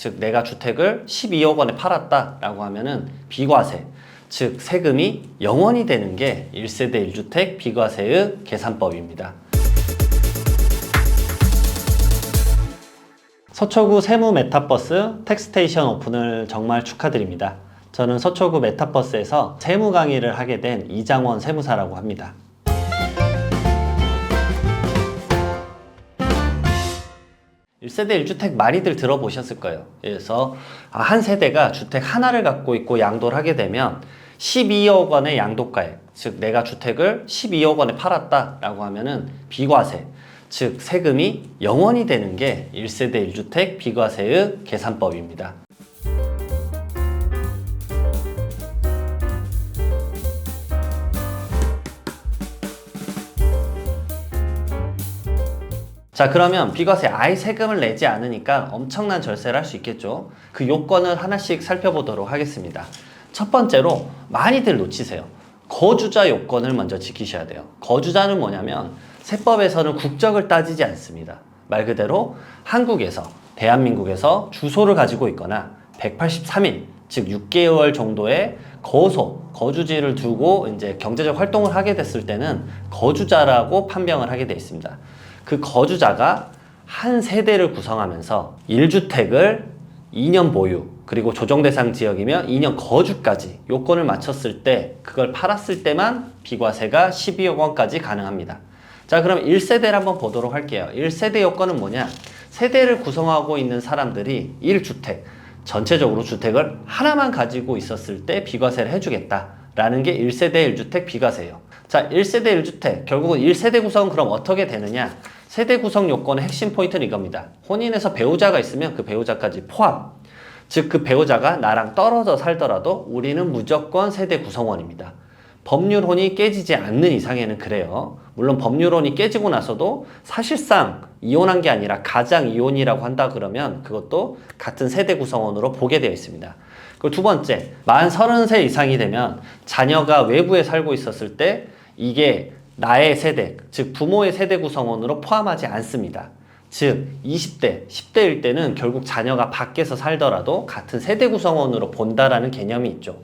즉 내가 주택을 12억 원에 팔았다라고 하면은 비과세, 즉 세금이 0원이 되는 게 1세대 1주택 비과세의 계산법입니다. 서초구 세무 메타버스 텍스테이션 오픈을 정말 축하드립니다. 저는 서초구 메타버스에서 세무 강의를 하게 된 이장원 세무사라고 합니다. (1세대 1주택) 많이들 들어보셨을 거예요. 그래서 한 세대가 주택 하나를 갖고 있고 양도를 하게 되면 12억 원의 양도가액, 즉 내가 주택을 12억 원에 팔았다라고 하면은 비과세, 즉 세금이 0원이 되는 게 1세대 1주택 비과세의 계산법입니다. 자, 그러면 비과세 아예 세금을 내지 않으니까 엄청난 절세를 할 수 있겠죠. 그 요건을 하나씩 살펴보도록 하겠습니다. 첫 번째로 많이들 놓치세요. 거주자 요건을 먼저 지키셔야 돼요. 거주자는 뭐냐면 세법에서는 국적을 따지지 않습니다. 말 그대로 한국에서, 대한민국에서 주소를 가지고 있거나 183일, 즉 6개월 정도의 거주지를 두고 이제 경제적 활동을 하게 됐을 때는 거주자라고 판명을 하게 되어 있습니다. 그 거주자가 한 세대를 구성하면서 1주택을 2년 보유, 그리고 조정대상 지역이면 2년 거주까지 요건을 맞췄을 때, 그걸 팔았을 때만 비과세가 12억 원까지 가능합니다. 자, 그럼 1세대를 한번 보도록 할게요. 1세대 요건은 뭐냐? 세대를 구성하고 있는 사람들이 1주택, 전체적으로 주택을 하나만 가지고 있었을 때 비과세를 해주겠다라는 게 1세대 1주택 비과세예요. 자, 1세대 1주택, 결국은 1세대 구성은 그럼 어떻게 되느냐? 세대 구성 요건의 핵심 포인트는 이겁니다. 혼인해서 배우자가 있으면 그 배우자까지 포함. 즉 그 배우자가 나랑 떨어져 살더라도 우리는 무조건 세대 구성원입니다. 법률혼이 깨지지 않는 이상에는 그래요. 물론 법률혼이 깨지고 나서도 사실상 이혼한 게 아니라 가장 이혼이라고 한다 그러면 그것도 같은 세대 구성원으로 보게 되어 있습니다. 그리고 두 번째, 만 30세 이상이 되면 자녀가 외부에 살고 있었을 때 이게 나의 세대, 즉 부모의 세대 구성원으로 포함하지 않습니다. 즉 20대, 10대일 때는 결국 자녀가 밖에서 살더라도 같은 세대 구성원으로 본다라는 개념이 있죠.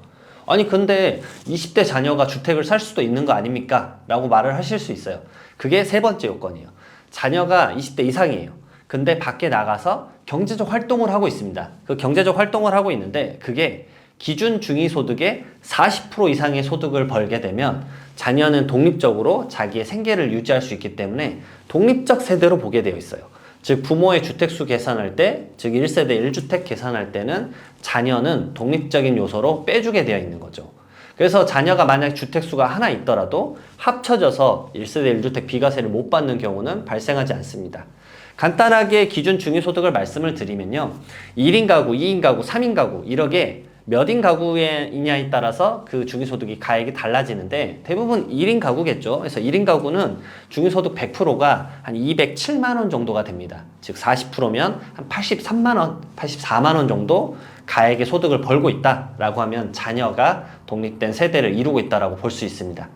아니 근데 20대 자녀가 주택을 살 수도 있는 거 아닙니까? 라고 말을 하실 수 있어요. 그게 세 번째 요건이에요. 자녀가 20대 이상이에요. 근데 밖에 나가서 경제적 활동을 하고 있습니다. 그 경제적 활동을 하고 있는데 그게 기준 중위소득의 40% 이상의 소득을 벌게 되면 자녀는 독립적으로 자기의 생계를 유지할 수 있기 때문에 독립적 세대로 보게 되어 있어요. 즉 부모의 주택수 계산할 때, 즉 1세대 1주택 계산할 때는 자녀는 독립적인 요소로 빼주게 되어 있는 거죠. 그래서 자녀가 만약 주택수가 하나 있더라도 합쳐져서 1세대 1주택 비과세를 못 받는 경우는 발생하지 않습니다. 간단하게 기준 중위소득을 말씀을 드리면요, 1인 가구, 2인 가구, 3인 가구 이렇게 몇인 가구이냐에 따라서 그 중위소득이 가액이 달라지는데 대부분 1인 가구겠죠. 그래서 1인 가구는 중위소득 100%가 한 207만 원 정도가 됩니다. 즉 40%면 한 83만 원, 84만 원 정도 가액의 소득을 벌고 있다라고 하면 자녀가 독립된 세대를 이루고 있다라고 볼 수 있습니다.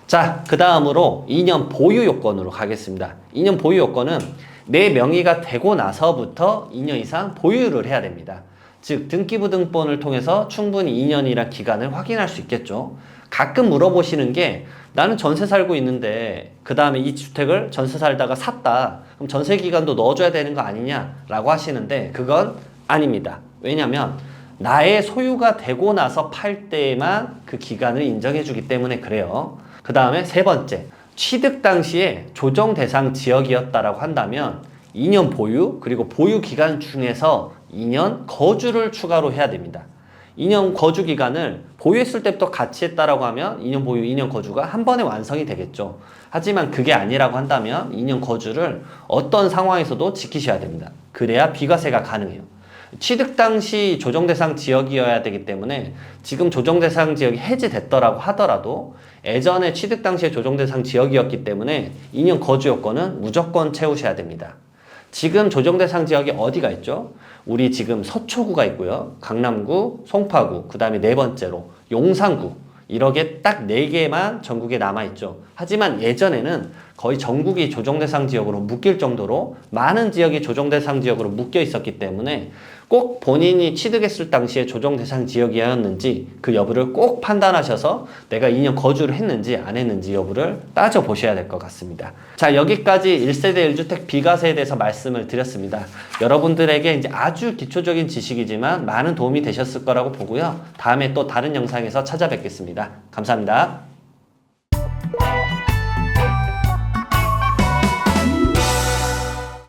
자, 그 다음으로 2년 보유 요건으로 가겠습니다. 2년 보유 요건은 내 명의가 되고 나서부터 2년 이상 보유를 해야 됩니다. 즉 등기부등본을 통해서 충분히 2년이란 기간을 확인할 수 있겠죠. 가끔 물어보시는 게 나는 전세 살고 있는데 그 다음에 이 주택을 전세 살다가 샀다. 그럼 전세 기간도 넣어줘야 되는 거 아니냐라고 하시는데 그건 아닙니다. 왜냐하면 나의 소유가 되고 나서 팔 때에만 그 기간을 인정해 주기 때문에 그래요. 그 다음에 세 번째, 취득 당시에 조정 대상 지역이었다라고 한다면 2년 보유, 그리고 보유 기간 중에서 2년 거주를 추가로 해야 됩니다. 2년 거주 기간을 보유했을 때부터 같이 했다라고 하면 2년 보유, 2년 거주가 한 번에 완성이 되겠죠. 하지만 그게 아니라고 한다면 2년 거주를 어떤 상황에서도 지키셔야 됩니다. 그래야 비과세가 가능해요. 취득 당시 조정대상 지역이어야 되기 때문에 지금 조정대상 지역이 해지됐더라고 하더라도 예전에 취득 당시에 조정대상 지역이었기 때문에 2년 거주 요건은 무조건 채우셔야 됩니다. 지금 조정대상 지역이 어디가 있죠? 우리 지금 서초구가 있고요. 강남구, 송파구, 그 다음에 네 번째로 용산구. 이렇게 딱 4개만 전국에 남아있죠. 하지만 예전에는 거의 전국이 조정대상 지역으로 묶일 정도로 많은 지역이 조정대상 지역으로 묶여 있었기 때문에 꼭 본인이 취득했을 당시에 조정대상 지역이었는지 그 여부를 꼭 판단하셔서 내가 2년 거주를 했는지 안 했는지 여부를 따져보셔야 될 것 같습니다. 자, 여기까지 1세대 1주택 비과세에 대해서 말씀을 드렸습니다. 여러분들에게 이제 아주 기초적인 지식이지만 많은 도움이 되셨을 거라고 보고요. 다음에 또 다른 영상에서 찾아뵙겠습니다. 감사합니다.